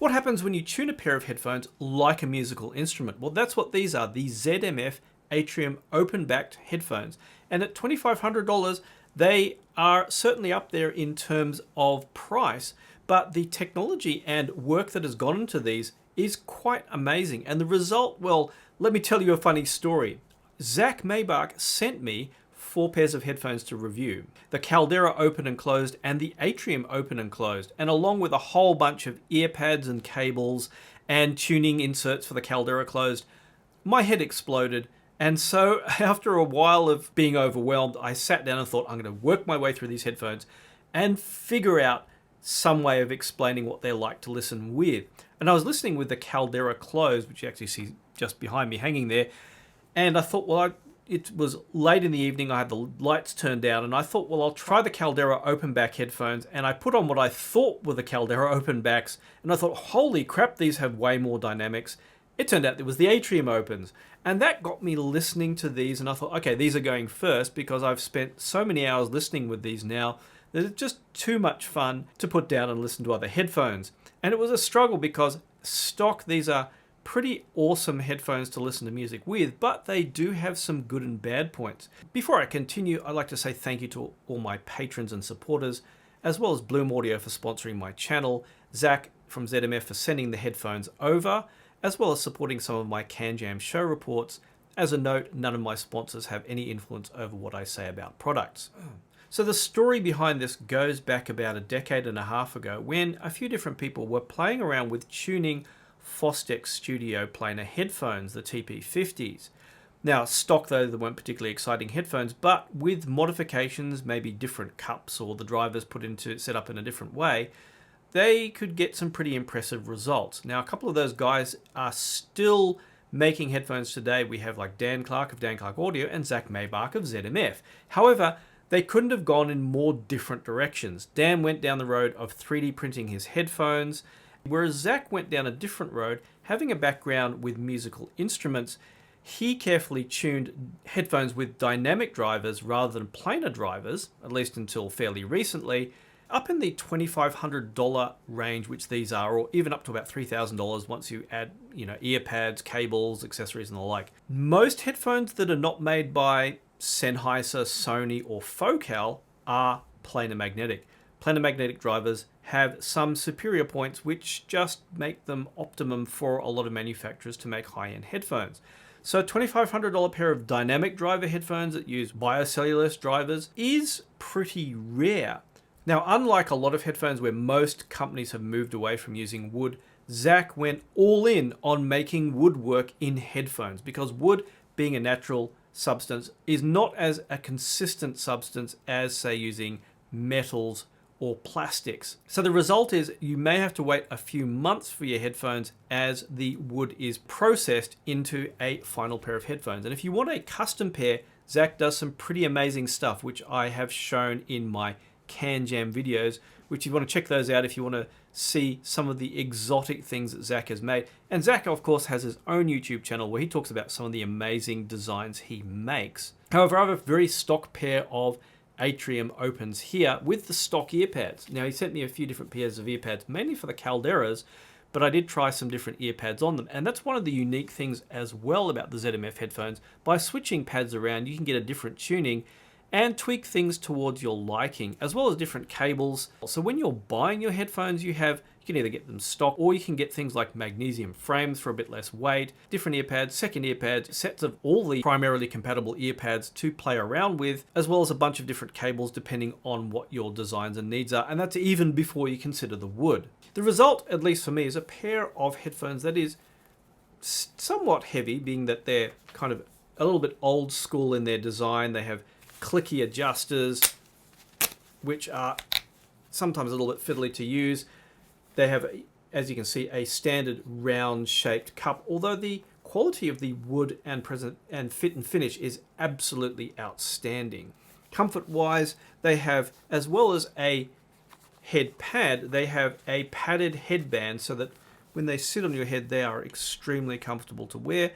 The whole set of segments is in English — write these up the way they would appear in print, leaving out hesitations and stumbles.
What happens when you tune a pair of headphones like a musical instrument? Well, that's what these are, the ZMF Atrium open-backed headphones. And at $2,500, they are certainly up there in terms of price, but the technology and work that has gone into these is quite amazing. And the result, well, let me tell you a funny story. Zach Maybach sent me 4 pairs of headphones to review. The Caldera open and closed and the Atrium open and closed, and along with a whole bunch of ear pads and cables and tuning inserts for the Caldera closed, my head exploded. And so after a while of being overwhelmed, I sat down and thought, I'm going to work my way through these headphones and figure out some way of explaining what they're like to listen with. And I was listening with the Caldera closed, which you actually see just behind me hanging there, and I thought, well, it was late in the evening, I had the lights turned down, and I thought, well, I'll try the Caldera open back headphones, and I put on what I thought were the Caldera open backs, and I thought, holy crap, these have way more dynamics. It turned out it was the Atrium opens, and that got me listening to these, and I thought, okay, these are going first, because I've spent so many hours listening with these now that it's just too much fun to put down and listen to other headphones. And it was a struggle because stock, these are pretty awesome headphones to listen to music with, but they do have some good and bad points. Before I continue, I'd like to say thank you to all my patrons and supporters, as well as Bloom Audio for sponsoring my channel, Zach from ZMF for sending the headphones over, as well as supporting some of my CanJam show reports. As a note, none of my sponsors have any influence over what I say about products. So the story behind this goes back about a decade and a half ago when a few different people were playing around with tuning Fostex Studio Planar headphones, the TP50s. Now, stock though, they weren't particularly exciting headphones, but with modifications, maybe different cups or the drivers set up in a different way, they could get some pretty impressive results. Now, a couple of those guys are still making headphones today. We have like Dan Clark of Dan Clark Audio and Zach Maybach of ZMF. However, they couldn't have gone in more different directions. Dan went down the road of 3D printing his headphones, whereas Zach went down a different road, having a background with musical instruments. He carefully tuned headphones with dynamic drivers rather than planar drivers, at least until fairly recently, up in the $2,500 range, which these are, or even up to about $3,000 once you add, ear pads, cables, accessories, and the like. Most headphones that are not made by Sennheiser, Sony, or Focal are planar magnetic. Planar magnetic drivers have some superior points which just make them optimum for a lot of manufacturers to make high-end headphones. So a $2,500 pair of dynamic driver headphones that use biocellulose drivers is pretty rare. Now, unlike a lot of headphones where most companies have moved away from using wood, Zach went all in on making wood work in headphones because wood, being a natural substance, is not as a consistent substance as, say, using metals or plastics. So the result is you may have to wait a few months for your headphones as the wood is processed into a final pair of headphones. And if you want a custom pair, Zach does some pretty amazing stuff, which I have shown in my CanJam videos, which you want to check those out if you want to see some of the exotic things that Zach has made. And Zach, of course, has his own YouTube channel where he talks about some of the amazing designs he makes. However, I have a very stock pair of Atrium opens here with the stock ear pads. Now, he sent me a few different pairs of ear pads, mainly for the Calderas, but I did try some different ear pads on them. And that's one of the unique things as well about the ZMF headphones. By switching pads around, you can get a different tuning and tweak things towards your liking, as well as different cables. So when you're buying your headphones, you can either get them stock or you can get things like magnesium frames for a bit less weight, different ear pads, second ear pads, sets of all the primarily compatible ear pads to play around with, as well as a bunch of different cables depending on what your designs and needs are. And that's even before you consider the wood. The result, at least for me, is a pair of headphones that is somewhat heavy, being that they're kind of a little bit old school in their design. They have clicky adjusters, which are sometimes a little bit fiddly to use. They have, as you can see, a standard round-shaped cup, although the quality of the wood and fit and finish is absolutely outstanding. Comfort-wise, they have, as well as a head pad, they have a padded headband so that when they sit on your head, they are extremely comfortable to wear.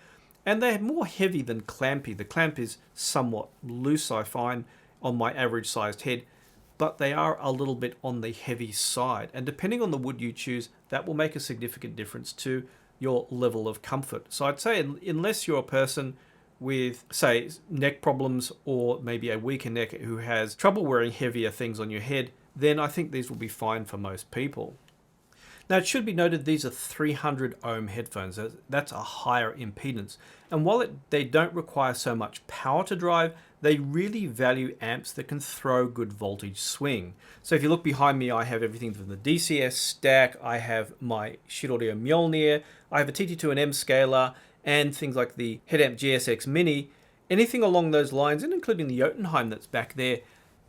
And they're more heavy than clampy. The clamp is somewhat loose, I find, on my average sized head. but they are a little bit on the heavy side. And depending on the wood you choose, that will make a significant difference to your level of comfort. So I'd say unless you're a person with, say, neck problems or maybe a weaker neck who has trouble wearing heavier things on your head, then I think these will be fine for most people. Now it should be noted these are 300 ohm headphones. That's a higher impedance. And while they don't require so much power to drive, they really value amps that can throw good voltage swing. So if you look behind me, I have everything from the DCS stack, I have my Shit Audio Mjolnir, I have a TT2 and M scaler, and things like the Headamp GSX Mini. Anything along those lines, and including the Jotunheim that's back there,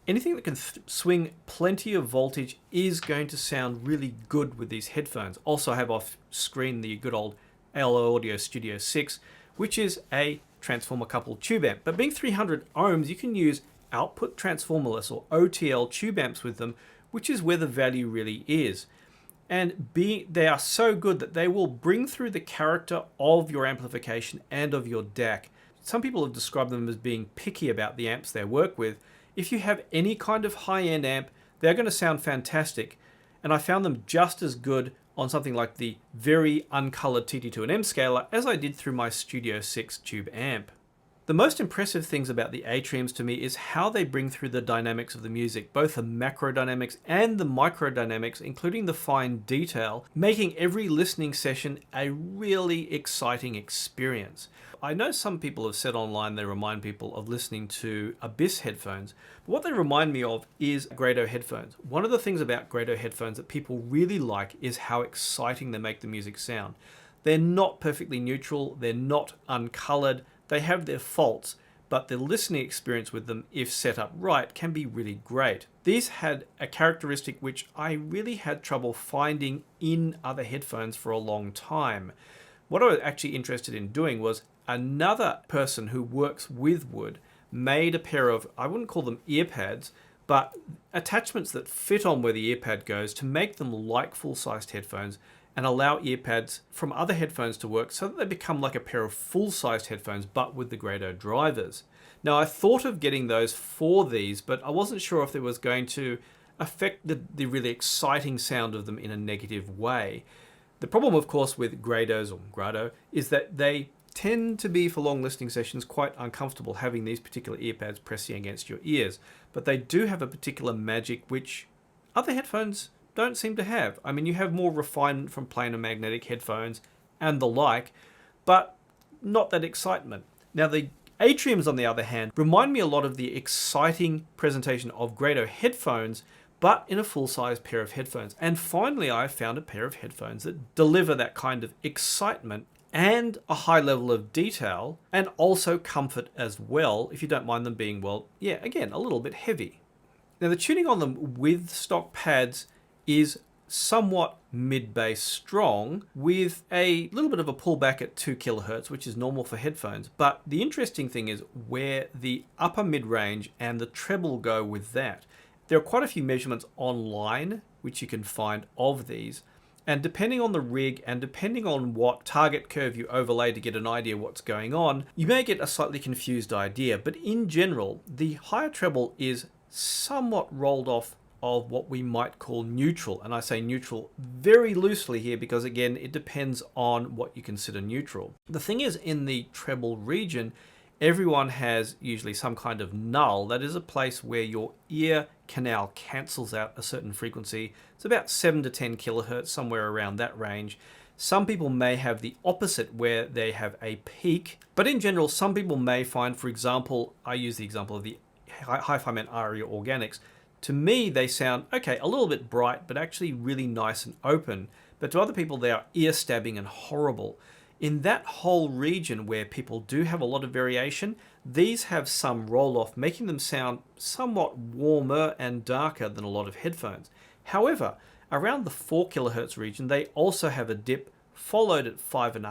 anything that can swing plenty of voltage is going to sound really good with these headphones. Also I have off screen the good old ALO Audio Studio 6, which is a transformer coupled tube amp. But being 300 ohms, you can use output transformerless or OTL tube amps with them, which is where the value really is. And they are so good that they will bring through the character of your amplification and of your DAC. Some people have described them as being picky about the amps they work with. If you have any kind of high-end amp, they're going to sound fantastic. And I found them just as good on something like the very uncolored TT2 and M scaler as I did through my Studio 6 tube amp. The most impressive things about the Atriums to me is how they bring through the dynamics of the music, both the macro dynamics and the micro dynamics, including the fine detail, making every listening session a really exciting experience. I know some people have said online they remind people of listening to Abyss headphones, but what they remind me of is Grado headphones. One of the things about Grado headphones that people really like is how exciting they make the music sound. They're not perfectly neutral, they're not uncolored, they have their faults, but the listening experience with them, if set up right, can be really great. These had a characteristic which I really had trouble finding in other headphones for a long time. What I was actually interested in doing was another person who works with wood made a pair of, I wouldn't call them ear pads, but attachments that fit on where the ear pad goes to make them like full-sized headphones and allow ear pads from other headphones to work so that they become like a pair of full-sized headphones but with the Grado drivers. Now I thought of getting those for these, but I wasn't sure if it was going to affect the really exciting sound of them in a negative way. The problem of course with Grados or Grado is that they tend to be for long listening sessions quite uncomfortable having these particular ear pads pressing against your ears, but they do have a particular magic which other headphones don't seem to have. I mean, you have more refinement from planar magnetic headphones and the like, but not that excitement. Now the Atriums on the other hand remind me a lot of the exciting presentation of Grado headphones, but in a full-size pair of headphones. And finally I found a pair of headphones that deliver that kind of excitement and a high level of detail and also comfort as well, if you don't mind them being, well, yeah, again, a little bit heavy. Now the tuning on them with stock pads is somewhat mid-bass strong with a little bit of a pullback at 2 kilohertz, which is normal for headphones. But the interesting thing is where the upper mid-range and the treble go with that. There are quite a few measurements online which you can find of these, and depending on the rig and depending on what target curve you overlay to get an idea what's going on, you may get a slightly confused idea. But in general, the higher treble is somewhat rolled off of what we might call neutral. And I say neutral very loosely here because again, it depends on what you consider neutral. The thing is, in the treble region, everyone has usually some kind of null. That is a place where your ear canal cancels out a certain frequency. It's about 7 to 10 kilohertz, somewhere around that range. Some people may have the opposite where they have a peak, but in general, some people may find, for example, I use the example of the Hi-Fi Man Aria Organics. To me, they sound, okay, a little bit bright, but actually really nice and open. But to other people, they are ear-stabbing and horrible. In that whole region where people do have a lot of variation, these have some roll-off, making them sound somewhat warmer and darker than a lot of headphones. However, around the 4 kilohertz region, they also have a dip, followed at 5.5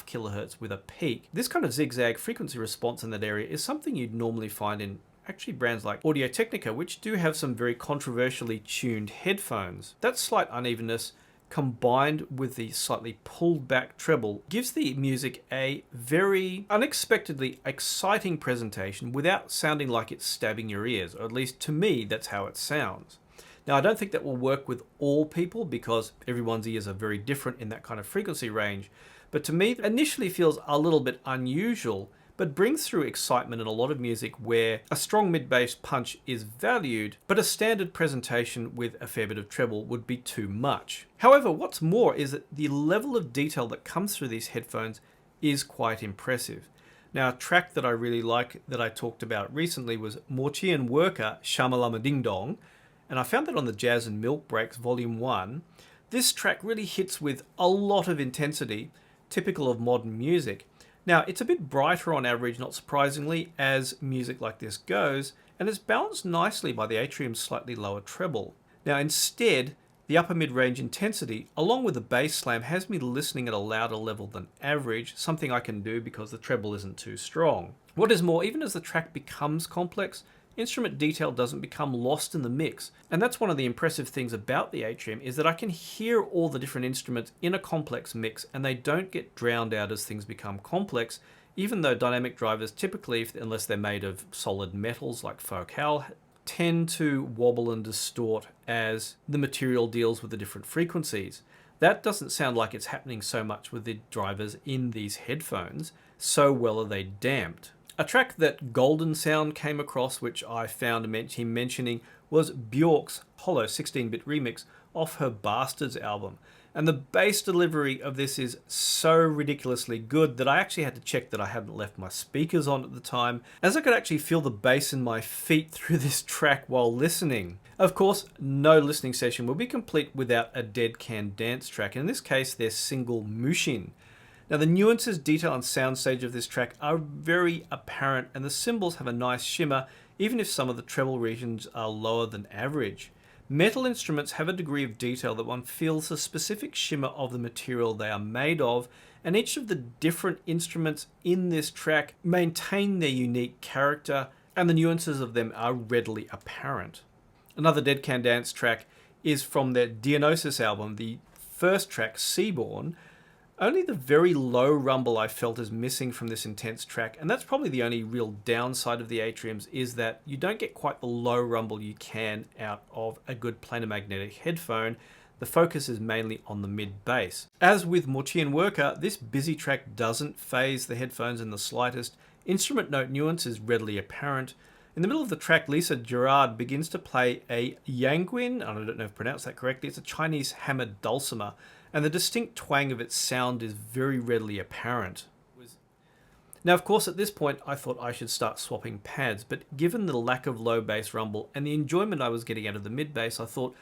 kilohertz with a peak. This kind of zigzag frequency response in that area is something you'd normally find in actually brands like Audio-Technica, which do have some very controversially tuned headphones. That slight unevenness combined with the slightly pulled back treble gives the music a very unexpectedly exciting presentation without sounding like it's stabbing your ears, or at least to me that's how it sounds. Now I don't think that will work with all people because everyone's ears are very different in that kind of frequency range, but to me it initially feels a little bit unusual, but brings through excitement in a lot of music where a strong mid-bass punch is valued, but a standard presentation with a fair bit of treble would be too much. However, what's more is that the level of detail that comes through these headphones is quite impressive. Now, a track that I really like that I talked about recently was Morchian Worker Shamalama Ding Dong, and I found that on the Jazz and Milk Breaks Volume 1. This track really hits with a lot of intensity, typical of modern music. Now, it's a bit brighter on average, not surprisingly, as music like this goes, and it's balanced nicely by the Atrium's slightly lower treble. Now, instead, the upper mid-range intensity, along with the bass slam, has me listening at a louder level than average, something I can do because the treble isn't too strong. What is more, even as the track becomes complex, instrument detail doesn't become lost in the mix. And that's one of the impressive things about the Atrium, is that I can hear all the different instruments in a complex mix and they don't get drowned out as things become complex, even though dynamic drivers typically, unless they're made of solid metals like Focal, tend to wobble and distort as the material deals with the different frequencies. That doesn't sound like it's happening so much with the drivers in these headphones, so well are they damped. A track that Golden Sound came across, which I found him mentioning, was Bjork's Hollow 16-bit remix off her Bastards album. And the bass delivery of this is so ridiculously good that I actually had to check that I hadn't left my speakers on at the time, as I could actually feel the bass in my feet through this track while listening. Of course, no listening session will be complete without a Dead Can Dance track, and in this case, their single Mushin. Now, the nuances, detail, and soundstage of this track are very apparent, and the cymbals have a nice shimmer, even if some of the treble regions are lower than average. Metal instruments have a degree of detail that one feels the specific shimmer of the material they are made of, and each of the different instruments in this track maintain their unique character, and the nuances of them are readily apparent. Another Dead Can Dance track is from their Dionysus album, the first track, Seaborn. Only the very low rumble I felt is missing from this intense track, and that's probably the only real downside of the Atriums, is that you don't get quite the low rumble you can out of a good planar magnetic headphone. The focus is mainly on the mid-bass. As with Morchian Worker, this busy track doesn't phase the headphones in the slightest. Instrument note nuance is readily apparent. In the middle of the track, Lisa Gerard begins to play a yanguin, I don't know if I pronounced that correctly, it's a Chinese hammered dulcimer, and the distinct twang of its sound is very readily apparent. Now, of course, at this point, I thought I should start swapping pads, but given the lack of low bass rumble and the enjoyment I was getting out of the mid bass, I thought,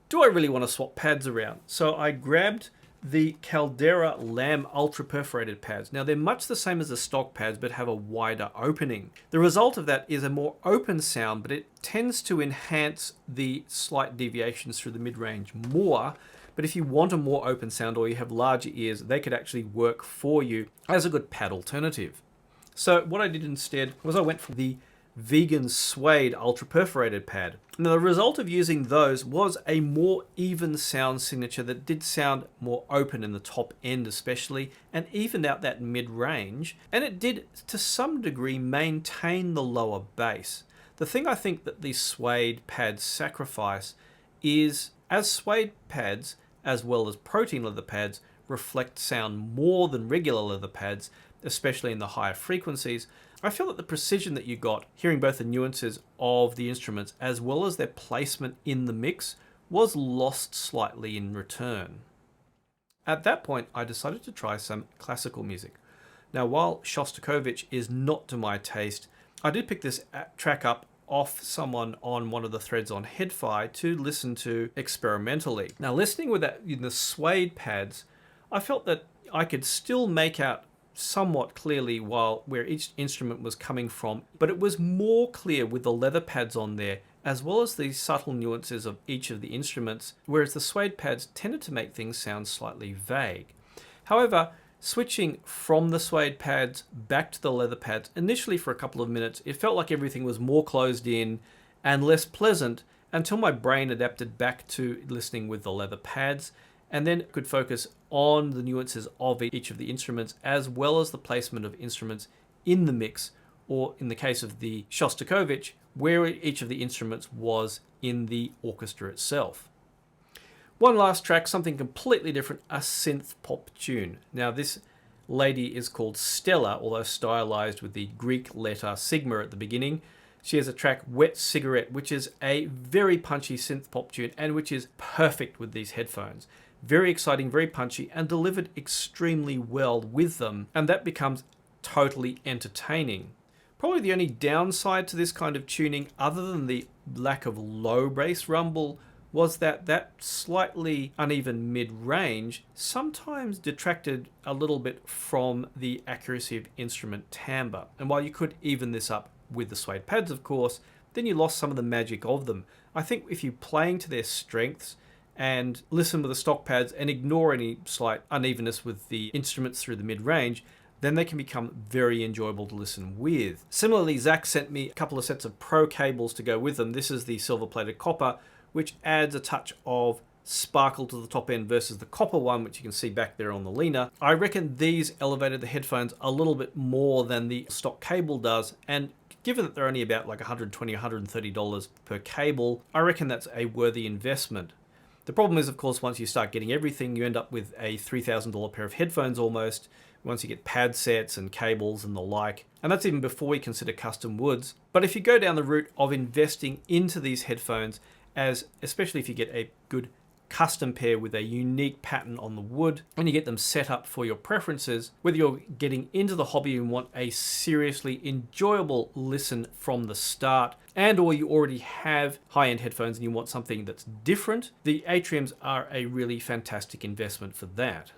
do I really want to swap pads around? So I grabbed the Caldera Lamb Ultra Perforated pads. Now, they're much the same as the stock pads, but have a wider opening. The result of that is a more open sound, but it tends to enhance the slight deviations through the mid-range more. But if you want a more open sound or you have larger ears, they could actually work for you as a good pad alternative. So what I did instead was I went for the vegan Suede Ultra Perforated pad. Now, the result of using those was a more even sound signature that did sound more open in the top end especially, and evened out that mid-range, and it did to some degree maintain the lower bass. The thing I think that these Suede pads sacrifice is, as Suede pads as well as protein leather pads reflect sound more than regular leather pads, especially in the higher frequencies, I feel that the precision that you got, hearing both the nuances of the instruments as well as their placement in the mix, was lost slightly in return. At that point, I decided to try some classical music. Now, while Shostakovich is not to my taste, I did pick this track up off someone on one of the threads on HeadFi to listen to experimentally. Now, listening with that in the Suede pads, I felt that I could still make out somewhat clearly where each instrument was coming from, but it was more clear with the leather pads on there, as well as the subtle nuances of each of the instruments, whereas the Suede pads tended to make things sound slightly vague. However, switching from the Suede pads back to the leather pads, initially for a couple of minutes, it felt like everything was more closed in and less pleasant until my brain adapted back to listening with the leather pads. and then could focus on the nuances of each of the instruments, as well as the placement of instruments in the mix, or in the case of the Shostakovich, where each of the instruments was in the orchestra itself. One last track, something completely different, a synth pop tune. Now this lady is called Stella, although stylized with the Greek letter sigma at the beginning. She has a track, Wet Cigarette, which is a very punchy synth pop tune and which is perfect with these headphones. Very exciting, very punchy, and delivered extremely well with them, and that becomes totally entertaining. Probably the only downside to this kind of tuning, other than the lack of low bass rumble, was that slightly uneven mid-range sometimes detracted a little bit from the accuracy of instrument timbre. And while you could even this up with the Suede Pads, of course, then you lost some of the magic of them. I think if you're playing to their strengths and listen with the stock pads and ignore any slight unevenness with the instruments through the mid-range, then they can become very enjoyable to listen with. Similarly, Zach sent me a couple of sets of Pro cables to go with them. This is the silver-plated copper, which adds a touch of sparkle to the top end versus the copper one, which you can see back there on the leaner. I reckon these elevated the headphones a little bit more than the stock cable does, and given that they're only about like $120, $130 per cable, I reckon that's a worthy investment. The problem is, of course, once you start getting everything, you end up with a $3,000 pair of headphones almost, once you get pad sets and cables and the like. And that's even before we consider custom woods. But if you go down the route of investing into these headphones, especially if you get a good custom pair with a unique pattern on the wood, and you get them set up for your preferences, whether you're getting into the hobby and want a seriously enjoyable listen from the start, and or you already have high-end headphones and you want something that's different, the Atriums are a really fantastic investment for that.